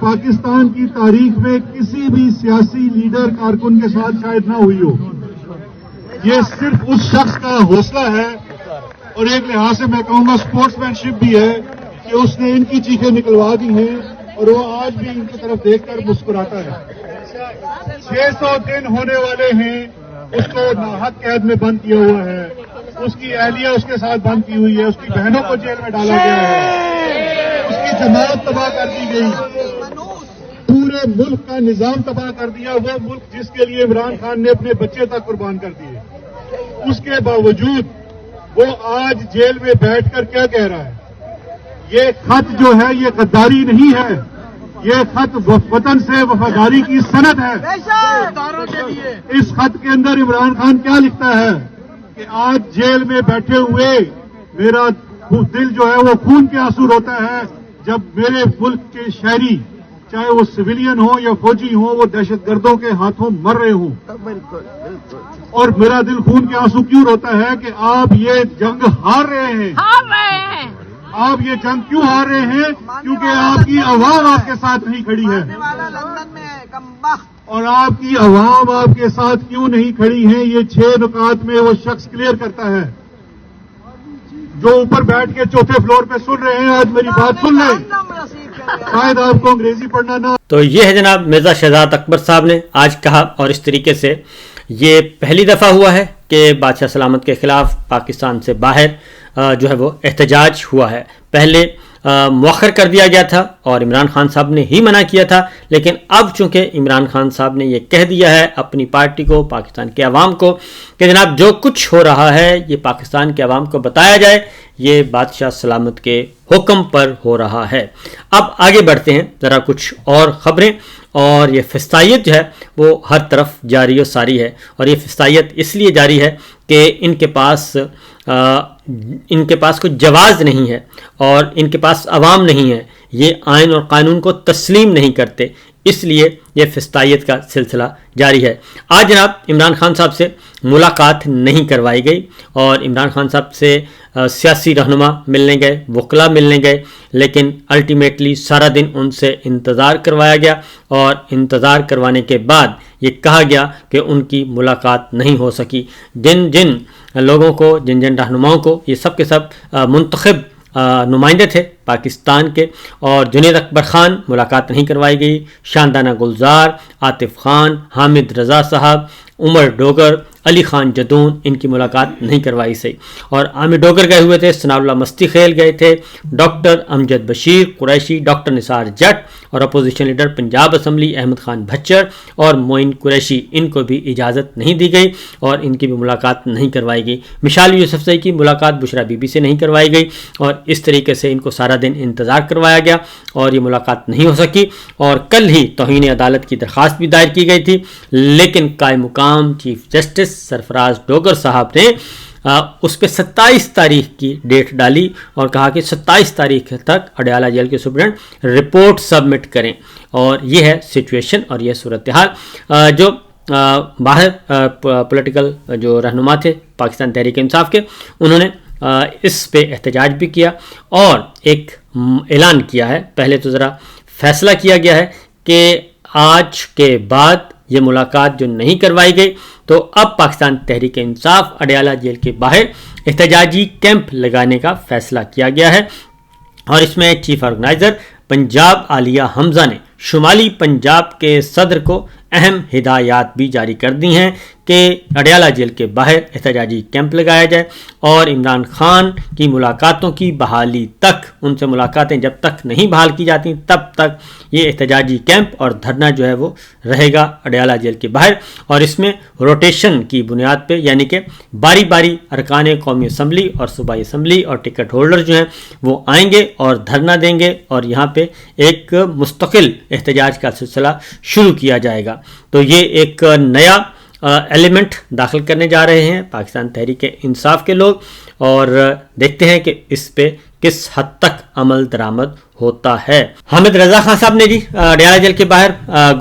پاکستان کی تاریخ میں کسی بھی سیاسی لیڈر کارکن کے ساتھ شاید نہ ہوئی ہو. یہ صرف اس شخص کا حوصلہ ہے اور ایک لحاظ سے میں کہوں گا سپورٹس مین شپ بھی ہے کہ اس نے ان کی چیخیں نکلوا دی ہیں اور وہ آج بھی ان کی طرف دیکھ کر مسکراتا ہے. 600 دن ہونے والے ہیں اس کو ناحق قید میں بند کیا ہوا ہے. اس کی اہلیہ اس کے ساتھ بند کی ہوئی ہے. اس کی بہنوں کو جیل میں ڈالا گیا ہے. اس کی جماعت تباہ کر دی گئی. پورے ملک کا نظام تباہ کر دیا. وہ ملک جس کے لیے عمران خان نے اپنے بچے تک قربان کر دیے. اس کے باوجود وہ آج جیل میں بیٹھ کر کیا کہہ رہا ہے؟ یہ خط جو ہے یہ غداری نہیں ہے. یہ خط وطن سے وفاداری کی سند ہے. اس خط کے اندر عمران خان کیا لکھتا ہے کہ آج جیل میں بیٹھے ہوئے میرا دل جو ہے وہ خون کے آنسو روتا ہے جب میرے ملک کے شہری چاہے وہ سویلین ہوں یا فوجی ہوں وہ دہشت گردوں کے ہاتھوں مر رہے ہوں. اور میرا دل خون کے آنسو کیوں روتا ہے کہ آپ یہ جنگ ہار رہے ہیں. آپ یہ جنگ کیوں ہار رہے ہیں؟ کیونکہ آپ کی عوام آپ کے ساتھ نہیں کھڑی ہے. اور آپ کی عوام آپ کے ساتھ کیوں نہیں کھڑی ہے یہ 6 نکات میں وہ شخص کلیئر کرتا ہے. جو اوپر بیٹھ کے چوتھے فلور پہ سن رہے ہیں آج میری بات سن لیں. شاید آپ کو انگریزی پڑھنا نہ. تو یہ ہے جناب مرزا شہزاد اکبر صاحب نے آج کہا، اور اس طریقے سے یہ پہلی دفعہ ہوا ہے کہ بادشاہ سلامت کے خلاف پاکستان سے باہر جو ہے وہ احتجاج ہوا ہے. پہلے مؤخر کر دیا گیا تھا اور عمران خان صاحب نے ہی منع کیا تھا، لیکن اب چونکہ عمران خان صاحب نے یہ کہہ دیا ہے اپنی پارٹی کو، پاکستان کے عوام کو کہ جناب جو کچھ ہو رہا ہے یہ پاکستان کے عوام کو بتایا جائے، یہ بادشاہ سلامت کے حکم پر ہو رہا ہے. اب آگے بڑھتے ہیں ذرا کچھ اور خبریں. اور یہ فسطائیت جو ہے وہ ہر طرف جاری و ساری ہے، اور یہ فسطائیت اس لیے جاری ہے کہ ان کے پاس کوئی جواز نہیں ہے اور ان کے پاس عوام نہیں ہے. یہ آئین اور قانون کو تسلیم نہیں کرتے، اس لیے یہ فسطائیت کا سلسلہ جاری ہے. آج جناب عمران خان صاحب سے ملاقات نہیں کروائی گئی اور عمران خان صاحب سے سیاسی رہنما ملنے گئے، وکلاء ملنے گئے، لیکن الٹیمیٹلی سارا دن ان سے انتظار کروایا گیا اور انتظار کروانے کے بعد یہ کہا گیا کہ ان کی ملاقات نہیں ہو سکی. جن لوگوں کو، جن رہنماؤں کو، یہ سب کے سب منتخب نمائندے تھے پاکستان کے، اور جنید اکبر خان ملاقات نہیں کروائی گئی. شاندانہ گلزار، عاطف خان، حامد رضا صاحب، عمر ڈوگر، علی خان جدون، ان کی ملاقات نہیں کروائی سے. اور عامر ڈوگر گئے ہوئے تھے، ثناء اللہ مستی خیل گئے تھے، ڈاکٹر امجد بشیر قریشی، ڈاکٹر نثار جٹ اور opposition leader Punjab assembly Ahmad Khan Bhachar اور معین قریشی، ان کو بھی اجازت نہیں دی گئی اور ان کی بھی ملاقات نہیں کروائی گئی. مشال یوسفزئی کی ملاقات بشرا بی بی سے نہیں کروائی گئی اور اس طریقے سے ان کو سارا دن انتظار کروایا گیا اور یہ ملاقات نہیں ہو سکی. اور کل ہی توہین عدالت کی درخواست بھی دائر کی گئی تھی، لیکن قائم مقام چیف جسٹس سرفراز ڈوگر صاحب نے اس پہ 27 تاریخ کی ڈیٹ ڈالی اور کہا کہ 27 تاریخ تک اڈیالہ جیل کے سپرنٹنڈنٹ رپورٹ سبمٹ کریں. اور یہ ہے سچویشن اور یہ صورتحال. جو باہر پولیٹیکل جو رہنما تھے پاکستان تحریک انصاف کے، انہوں نے اس پہ احتجاج بھی کیا اور ایک اعلان کیا ہے. پہلے تو ذرا فیصلہ کیا گیا ہے کہ آج کے بعد یہ ملاقات جو نہیں کروائی گئی تو اب پاکستان تحریک انصاف اڈیالہ جیل کے باہر احتجاجی کیمپ لگانے کا فیصلہ کیا گیا ہے. اور اس میں چیف آرگنائزر پنجاب عالیہ حمزہ نے شمالی پنجاب کے صدر کو اہم ہدایات بھی جاری کر دی ہیں کہ اڈیالہ جیل کے باہر احتجاجی کیمپ لگایا جائے اور عمران خان کی ملاقاتوں کی بحالی تک، ان سے ملاقاتیں جب تک نہیں بحال کی جاتی تب تک یہ احتجاجی کیمپ اور دھرنا جو ہے وہ رہے گا اڈیالہ جیل کے باہر. اور اس میں روٹیشن کی بنیاد پہ، یعنی کہ باری باری ارکان قومی اسمبلی اور صوبائی اسمبلی اور ٹکٹ ہولڈر جو ہیں وہ آئیں گے اور دھرنا دیں گے اور یہاں پہ ایک مستقل احتجاج کا سلسلہ شروع کیا جائے گا. تو یہ ایک نیا ایلیمنٹ داخل کرنے جا رہے ہیں پاکستان تحریک انصاف کے لوگ، اور دیکھتے ہیں کہ اس پہ کس حد تک عمل درآمد ہوتا ہے۔ حامد رضا خان صاحب نے جی ڈیالہ جیل کے باہر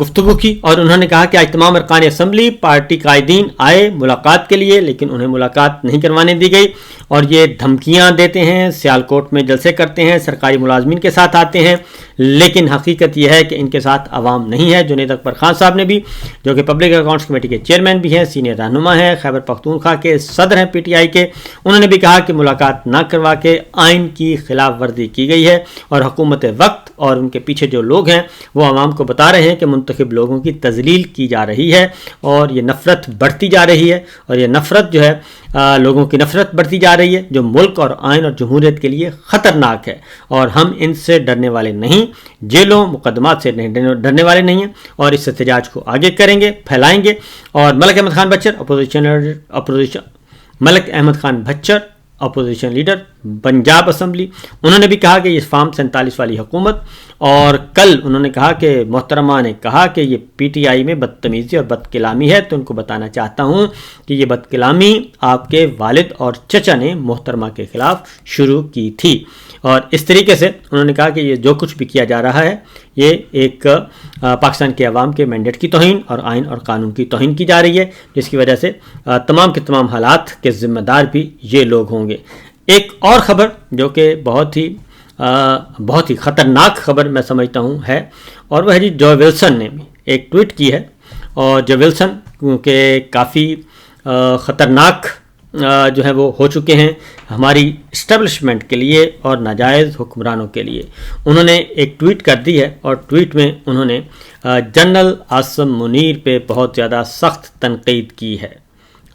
گفتگو کی اور انہوں نے کہا کہ آج تمام ارکان اسمبلی پارٹی قائدین آئے ملاقات کے لیے، لیکن انہیں ملاقات نہیں کروانے دی گئی اور یہ دھمکیاں دیتے ہیں، سیالکوٹ میں جلسے کرتے ہیں، سرکاری ملازمین کے ساتھ آتے ہیں، لیکن حقیقت یہ ہے کہ ان کے ساتھ عوام نہیں ہے۔ جنید اکبر خان صاحب نے بھی، جو کہ پبلک اکاؤنٹس کمیٹی کے چیئرمین بھی ہیں، سینئر رہنما ہیں، خیبر پختونخوا کے صدر ہیں PTI کے، انہوں نے بھی کہا کہ ملاقات نہ کروا کے آئین کی خلاف ورزی کی گئی ہے اور حکومت وقت اور ان کے پیچھے جو لوگ ہیں وہ عوام کو بتا رہے ہیں کہ منتخب لوگوں کی تذلیل کی جا رہی ہے اور یہ نفرت بڑھتی جا رہی ہے، اور یہ نفرت جو ہے لوگوں کی نفرت بڑھتی جا رہی ہے جو ملک اور آئین اور جمہوریت کے لیے خطرناک ہے، اور ہم ان سے ڈرنے والے نہیں، جیلوں مقدمات سے ڈرنے والے نہیں ہیں، اور اس احتجاج کو آگے کریں گے، پھیلائیں گے۔ اور Malik Ahmad Khan Bachar opposition leader Punjab assembly, انہوں نے بھی کہا کہ یہ فارم 47 والی حکومت، اور کل انہوں نے کہا کہ محترمہ نے کہا کہ یہ PTI میں بدتمیزی اور بد کلامی ہے، تو ان کو بتانا چاہتا ہوں کہ یہ بد کلامی آپ کے والد اور چچا نے محترمہ کے خلاف شروع کی تھی، اور اس طریقے سے انہوں نے کہا کہ یہ جو کچھ بھی کیا جا رہا ہے یہ ایک پاکستان کے عوام کے مینڈیٹ کی توہین اور آئین اور قانون کی توہین کی جا رہی ہے، جس کی وجہ سے تمام کے تمام حالات کے ذمہ دار بھی یہ لوگ ہوں گے۔ ایک اور خبر جو کہ بہت ہی خطرناک خبر میں سمجھتا ہوں ہے، اور وہ ہے جی جو ولسن نے بھی ایک ٹویٹ کی ہے، اور جو ولسن کیونکہ کافی خطرناک جو ہے وہ ہو چکے ہیں ہماری اسٹیبلشمنٹ کے لیے اور ناجائز حکمرانوں کے لیے۔ انہوں نے ایک ٹویٹ کر دی ہے، اور ٹویٹ میں انہوں نے جنرل عاصم منیر پہ بہت زیادہ سخت تنقید کی ہے۔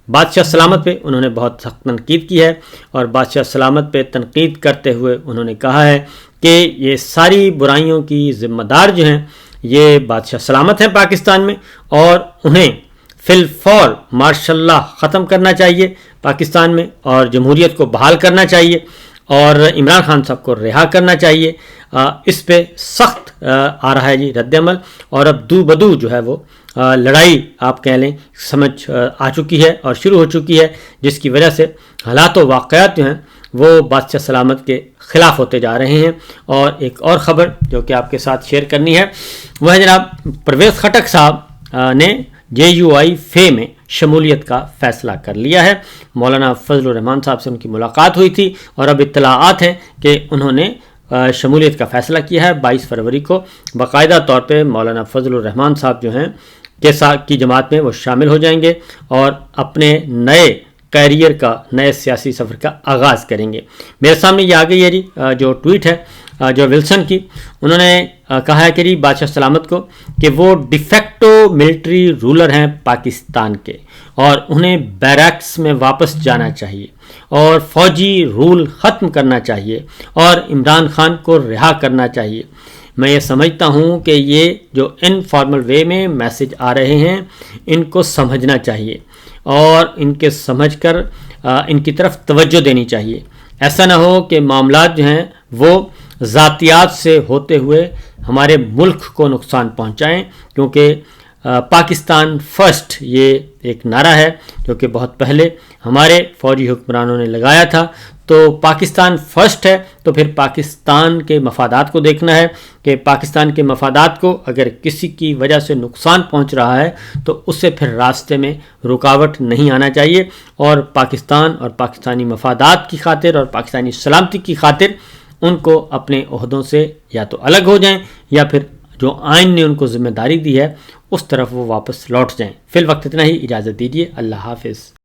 بادشاہ سلامت پہ انہوں نے بہت سخت تنقید کی ہے، اور بادشاہ سلامت پہ تنقید کرتے ہوئے انہوں نے کہا ہے کہ یہ ساری برائیوں کی ذمہ دار جو ہیں یہ بادشاہ سلامت ہیں پاکستان میں، اور انہیں فی الفور مارشل لاء ختم کرنا چاہیے پاکستان میں، اور جمہوریت کو بحال کرنا چاہیے، اور عمران خان صاحب کو رہا کرنا چاہیے۔ اس پہ سخت آ رہا ہے جی رد عمل، اور اب دو بدو جو ہے وہ لڑائی آپ کہہ لیں سمجھ آ چکی ہے اور شروع ہو چکی ہے، جس کی وجہ سے حالات و واقعات جو ہیں وہ بادشاہ سلامت کے خلاف ہوتے جا رہے ہیں۔ اور ایک اور خبر جو کہ آپ کے ساتھ شیئر کرنی ہے وہ ہے جناب پرویز خٹک صاحب نے JUI فے میں شمولیت کا فیصلہ کر لیا ہے۔ مولانا فضل الرحمان صاحب سے ان کی ملاقات ہوئی تھی، اور اب اطلاعات ہیں کہ انہوں نے شمولیت کا فیصلہ کیا ہے۔ 22 فروری کو باقاعدہ طور پہ مولانا فضل الرحمان صاحب جو ہیں کی جماعت میں وہ شامل ہو جائیں گے اور اپنے نئے کیریئر کا، نئے سیاسی سفر کا آغاز کریں گے۔ میرے سامنے یہ آ گئی ہے جی جو ٹویٹ ہے جو ولسن کی، انہوں نے کہا ہے کہ جی بادشاہ سلامت کو کہ وہ ڈیفیکٹو ملٹری رولر ہیں پاکستان کے، اور انہیں بیرکس میں واپس جانا چاہیے اور فوجی رول ختم کرنا چاہیے اور عمران خان کو رہا کرنا چاہیے۔ میں یہ سمجھتا ہوں کہ یہ جو انفارمل وے میں میسج آ رہے ہیں ان کو سمجھنا چاہیے، اور ان کے سمجھ کر ان کی طرف توجہ دینی چاہیے۔ ایسا نہ ہو کہ معاملات جو ہیں وہ ذاتیات سے ہوتے ہوئے ہمارے ملک کو نقصان پہنچائیں، کیونکہ پاکستان فرسٹ یہ ایک نعرہ ہے جو کہ بہت پہلے ہمارے فوجی حکمرانوں نے لگایا تھا۔ تو پاکستان فرسٹ ہے تو پھر پاکستان کے مفادات کو دیکھنا ہے کہ پاکستان کے مفادات کو اگر کسی کی وجہ سے نقصان پہنچ رہا ہے تو اسے پھر راستے میں رکاوٹ نہیں آنا چاہیے، اور پاکستان اور پاکستانی مفادات کی خاطر اور پاکستانی سلامتی کی خاطر ان کو اپنے عہدوں سے یا تو الگ ہو جائیں، یا پھر جو آئین نے ان کو ذمہ داری دی ہے اس طرف وہ واپس لوٹ جائیں۔ فی الوقت اتنا ہی، اجازت دیجیے، اللہ حافظ۔